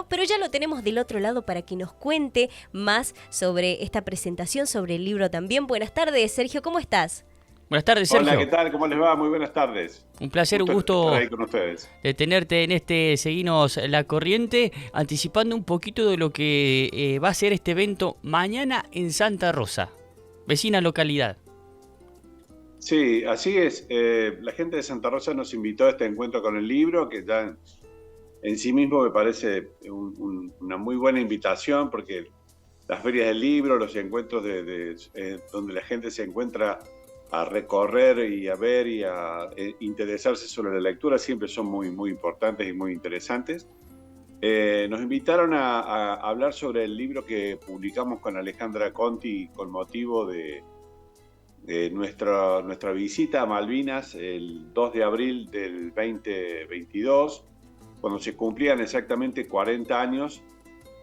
pero ya lo tenemos del otro lado para que nos cuente más sobre esta presentación, sobre el libro también. Buenas tardes, Sergio, ¿cómo estás? Buenas tardes, Hola, Sergio. ¿qué tal? ¿Cómo les va? Muy buenas tardes. Un placer, un Estar gusto ahí con ustedes. de tenerte en este Seguinos la Corriente, anticipando un poquito de lo que va a ser este evento mañana en Santa Rosa, vecina localidad. Sí, así es. La gente de Santa Rosa nos invitó a este encuentro con el libro, que ya en sí mismo me parece una muy buena invitación, porque las ferias del libro, los encuentros donde la gente se encuentra a recorrer y a ver y a interesarse sobre la lectura siempre son muy, muy importantes y muy interesantes. Nos invitaron a hablar sobre el libro que publicamos con Alejandra Conti con motivo de nuestra visita a Malvinas el 2 de abril del 2022, cuando se cumplían exactamente 40 años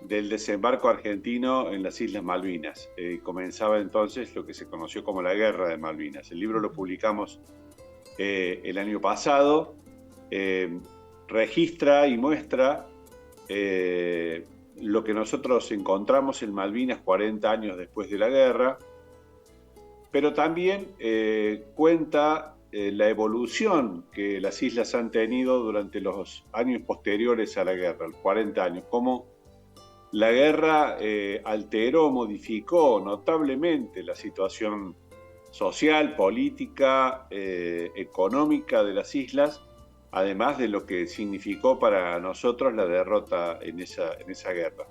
del desembarco argentino en las Islas Malvinas. Comenzaba entonces lo que se conoció como la Guerra de Malvinas. El libro lo publicamos el año pasado, registra y muestra lo que nosotros encontramos en Malvinas 40 años después de la guerra, pero también cuenta la evolución que las islas han tenido durante los años posteriores a la guerra, los 40 años, cómo la guerra alteró, modificó notablemente la situación social, política, económica de las islas, además de lo que significó para nosotros la derrota en esa guerra.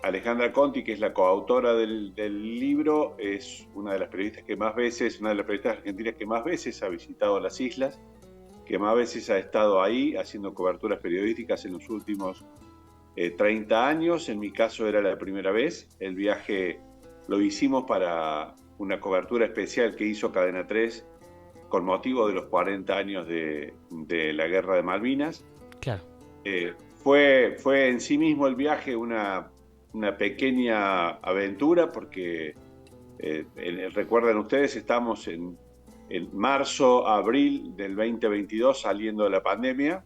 Alejandra Conti, que es la coautora del libro, es una de las periodistas argentinas que más veces ha visitado las islas, que más veces ha estado ahí haciendo coberturas periodísticas en los últimos 30 años. En mi caso era la primera vez. El viaje lo hicimos para una cobertura especial que hizo Cadena 3 con motivo de los 40 años de la Guerra de Malvinas. Claro. Fue en sí mismo el viaje una pequeña aventura, porque recuerdan ustedes, estamos en marzo, abril del 2022, saliendo de la pandemia.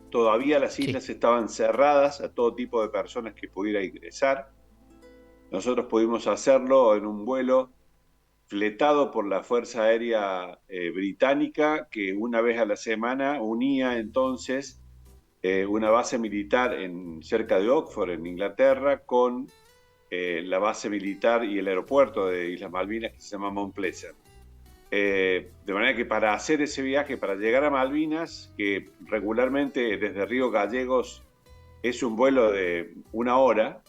Todavía las islas estaban cerradas a todo tipo de personas que pudiera ingresar. Nosotros pudimos hacerlo en un vuelo fletado por la Fuerza Aérea Británica, que una vez a la semana unía entonces una base militar cerca de Oxford, en Inglaterra, con la base militar y el aeropuerto de Islas Malvinas, que se llama Mount Pleasant. De manera que para hacer ese viaje, para llegar a Malvinas, que regularmente desde Río Gallegos es un vuelo de 1 hora,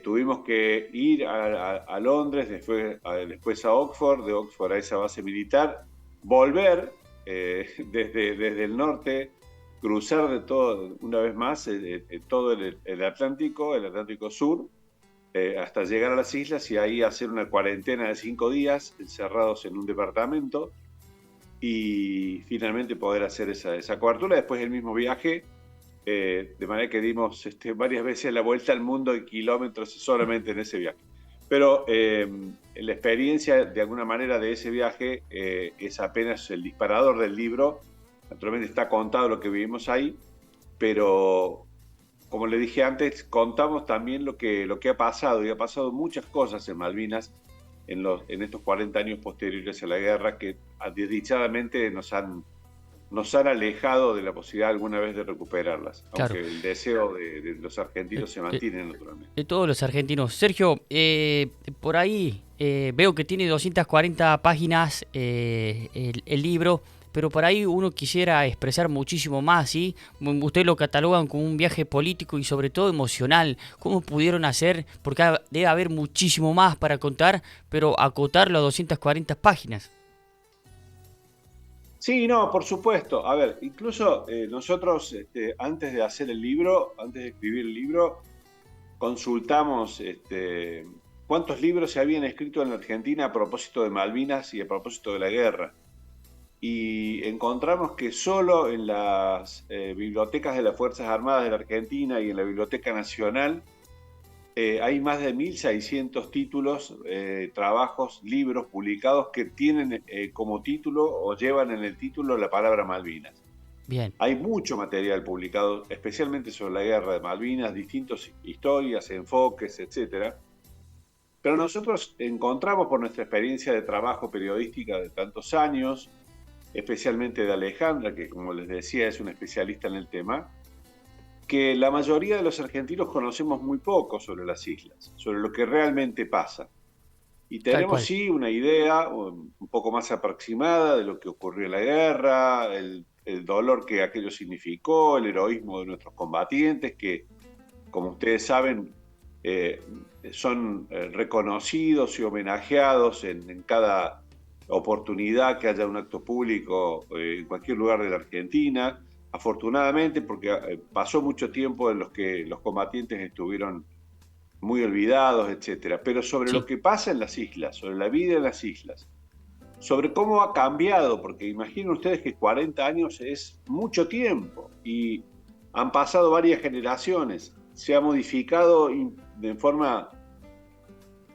tuvimos que ir a Londres, después a Oxford, de Oxford a esa base militar, volver desde el norte, cruzar una vez más todo el Atlántico Sur, hasta llegar a las islas y ahí hacer una cuarentena de 5 días encerrados en un departamento y finalmente poder hacer esa cobertura. Después del mismo viaje, de manera que dimos varias veces la vuelta al mundo de kilómetros solamente en ese viaje. Pero la experiencia de alguna manera de ese viaje es apenas el disparador del libro. Naturalmente está contado lo que vivimos ahí, pero como le dije antes, contamos también lo que ha pasado, y ha pasado muchas cosas en Malvinas en estos 40 años posteriores a la guerra, que desdichadamente nos han alejado de la posibilidad alguna vez de recuperarlas, Claro. aunque el deseo de los argentinos se mantiene naturalmente. De todos los argentinos. Sergio, por ahí veo que tiene 240 páginas el libro, pero por ahí uno quisiera expresar muchísimo más, ¿sí? Ustedes lo catalogan como un viaje político y sobre todo emocional. ¿Cómo pudieron hacer? Porque debe haber muchísimo más para contar, pero acotarlo a 240 páginas. Sí, no, por supuesto. A ver, incluso nosotros antes de hacer el libro, antes de escribir el libro, consultamos cuántos libros se habían escrito en la Argentina a propósito de Malvinas y a propósito de la guerra. Y encontramos que solo en las bibliotecas de las Fuerzas Armadas de la Argentina y en la Biblioteca Nacional hay más de 1.600 títulos, trabajos, libros publicados que tienen como título o llevan en el título la palabra Malvinas. Bien. Hay mucho material publicado, especialmente sobre la guerra de Malvinas, distintas historias, enfoques, etcétera. Pero nosotros encontramos por nuestra experiencia de trabajo periodística de tantos años, especialmente de Alejandra, que como les decía es una especialista en el tema, que la mayoría de los argentinos conocemos muy poco sobre las islas, sobre lo que realmente pasa. Y Tal tenemos cual. sí una idea un poco más aproximada de lo que ocurrió en la guerra, el dolor que aquello significó, el heroísmo de nuestros combatientes, que como ustedes saben eh, son reconocidos y homenajeados en cada oportunidad que haya un acto público en cualquier lugar de la Argentina. Afortunadamente, porque pasó mucho tiempo en los que los combatientes estuvieron muy olvidados, etcétera. Pero sobre lo Sí. que pasa en las islas, sobre la vida en las islas, sobre cómo ha cambiado, porque imaginen ustedes que 40 años es mucho tiempo y han pasado varias generaciones, se ha modificado de forma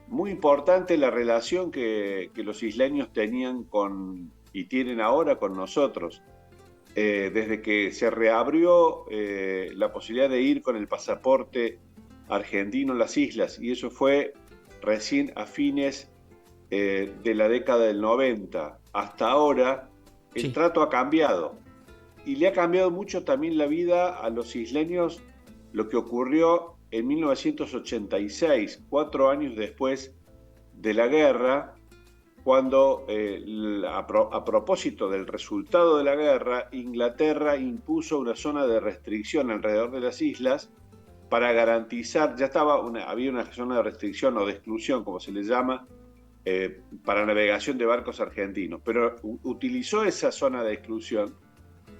muy importante la relación que los isleños tenían con y tienen ahora con nosotros. Desde que se reabrió la posibilidad de ir con el pasaporte argentino a las islas, y eso fue recién a fines de la década del 90 hasta ahora, el Sí. trato ha cambiado. Y le ha cambiado mucho también la vida a los isleños lo que ocurrió en 1986, 4 años después de la guerra, cuando a propósito del resultado de la guerra, Inglaterra impuso una zona de restricción alrededor de las islas para garantizar, había una zona de restricción o de exclusión, como se le llama, para navegación de barcos argentinos, pero utilizó esa zona de exclusión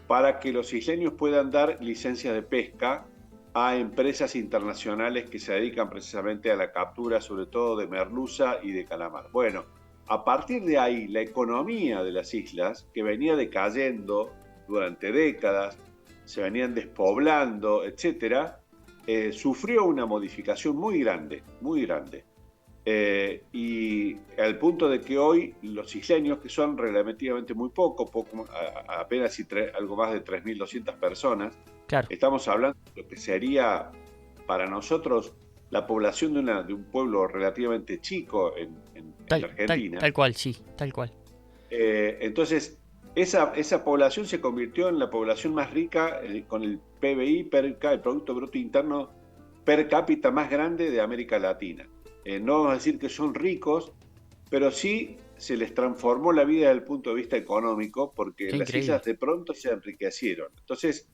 para que los isleños puedan dar licencias de pesca a empresas internacionales que se dedican precisamente a la captura, sobre todo de merluza y de calamar. Bueno, a partir de ahí, la economía de las islas, que venía decayendo durante décadas, se venían despoblando, etcétera, sufrió una modificación muy grande, muy grande. Y al punto de que hoy los isleños, que son relativamente muy apenas algo más de 3.200 personas, Claro. estamos hablando de lo que sería para nosotros la población de un pueblo relativamente chico en la Argentina. Tal cual, sí, tal cual. Entonces, esa población se convirtió en la población más rica con el PBI, el Producto Bruto Interno per cápita más grande de América Latina. No vamos a decir que son ricos, pero sí se les transformó la vida desde el punto de vista económico, porque Qué las increíble. islas de pronto se enriquecieron. Entonces,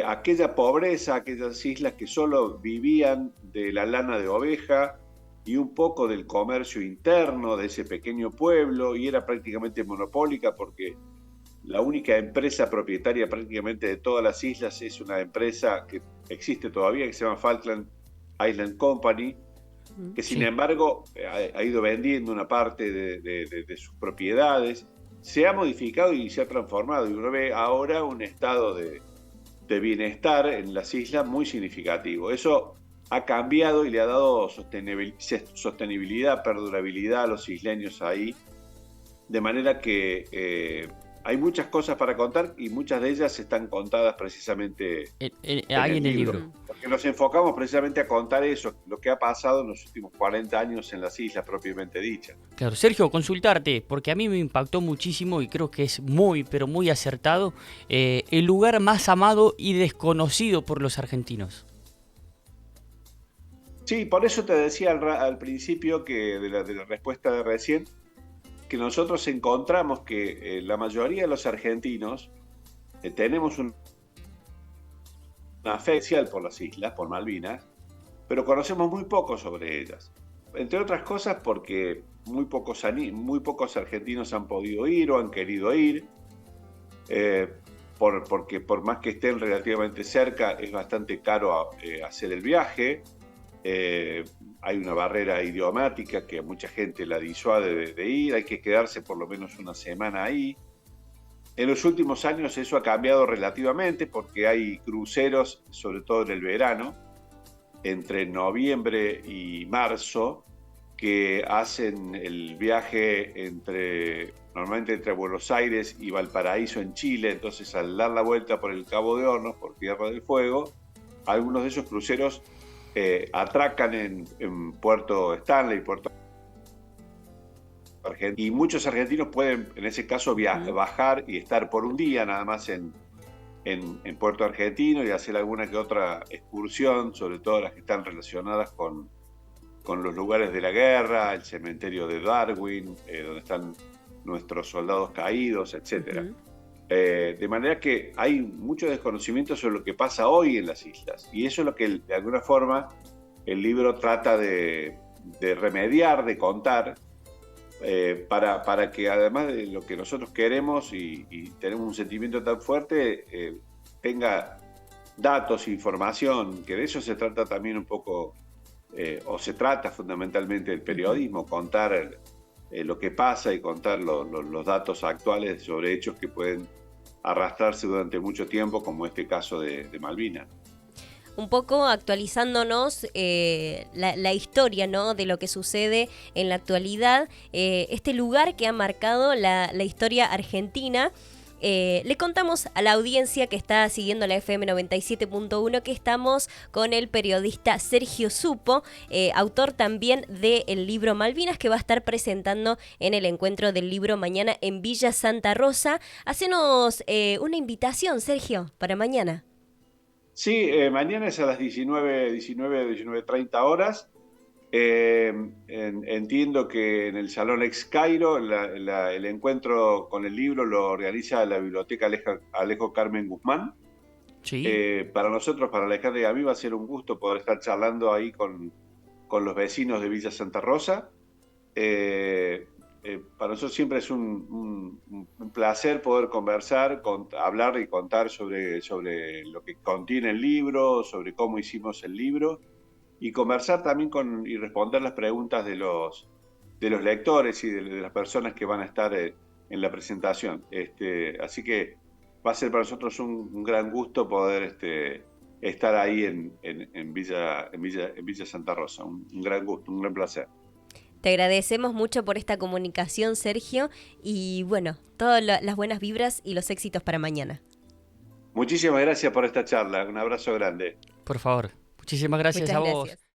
aquella pobreza, aquellas islas que solo vivían de la lana de oveja y un poco del comercio interno de ese pequeño pueblo, y era prácticamente monopólica porque la única empresa propietaria prácticamente de todas las islas es una empresa que existe todavía, que se llama Falkland Island Company, que sin Sí. embargo ha ido vendiendo una parte de sus propiedades, se ha modificado y se ha transformado, y uno ve ahora un estado de bienestar en las islas muy significativo. Eso ha cambiado y le ha dado sostenibilidad, perdurabilidad a los isleños ahí, de manera que hay muchas cosas para contar y muchas de ellas están contadas precisamente Ahí en el libro. porque nos enfocamos precisamente a contar eso, lo que ha pasado en los últimos 40 años en las islas propiamente dichas. Claro, Sergio, consultarte, porque a mí me impactó muchísimo y creo que es muy, pero muy acertado, el lugar más amado y desconocido por los argentinos. Sí, por eso te decía al principio que de la respuesta de recién, que nosotros encontramos que la mayoría de los argentinos tenemos una fe especial por las islas, por Malvinas, pero conocemos muy poco sobre ellas. Entre otras cosas porque muy pocos argentinos han podido ir o han querido ir, porque por más que estén relativamente cerca es bastante caro hacer el viaje. Hay una barrera idiomática que a mucha gente la disuade de ir, hay que quedarse por lo menos una semana ahí. En los últimos años eso ha cambiado relativamente porque hay cruceros, sobre todo en el verano, entre noviembre y marzo, que hacen el viaje normalmente entre Buenos Aires y Valparaíso en Chile. Entonces, al dar la vuelta por el Cabo de Hornos, por Tierra del Fuego, algunos de esos cruceros atracan en Puerto Stanley, Puerto Argentina, y muchos argentinos pueden, en ese caso, bajar y estar por un día nada más en Puerto Argentino y hacer alguna que otra excursión, sobre todo las que están relacionadas con los lugares de la guerra, el cementerio de Darwin, donde están nuestros soldados caídos, etc. De manera que hay mucho desconocimiento sobre lo que pasa hoy en las islas, y eso es lo que de alguna forma el libro trata de remediar, de contar, para que además de lo que nosotros queremos y tenemos un sentimiento tan fuerte, tenga datos, información, que de eso se trata también un poco, o se trata fundamentalmente el periodismo, contar lo que pasa y contar los datos actuales sobre hechos que pueden arrastrarse durante mucho tiempo, como este caso de Malvinas. Un poco actualizándonos la historia, ¿no?, de lo que sucede en la actualidad, este lugar que ha marcado la historia argentina. Le contamos a la audiencia que está siguiendo la FM 97.1 que estamos con el periodista Sergio Supo, autor también del libro Malvinas, que va a estar presentando en el encuentro del libro mañana en Villa Santa Rosa. Hacenos una invitación, Sergio, para mañana. Sí, mañana es a las 19:30 horas. Entiendo que en el Salón Ex Cairo el encuentro con el libro lo organiza la Biblioteca Alejo Carmen Guzmán. Sí. Para nosotros, para Alejandra y a mí, va a ser un gusto poder estar charlando ahí con los vecinos de Villa Santa Rosa. Para nosotros siempre es un placer poder conversar, hablar y contar sobre lo que contiene el libro, sobre cómo hicimos el libro, y conversar también y responder las preguntas de los lectores y de las personas que van a estar en la presentación. Así que va a ser para nosotros un gran gusto poder estar ahí en Villa Santa Rosa. Un gran gusto, un gran placer. Te agradecemos mucho por esta comunicación, Sergio, y bueno, todas las buenas vibras y los éxitos para mañana. Muchísimas gracias por esta charla. Un abrazo grande. Por favor. Muchísimas gracias. Muchas a vos. gracias.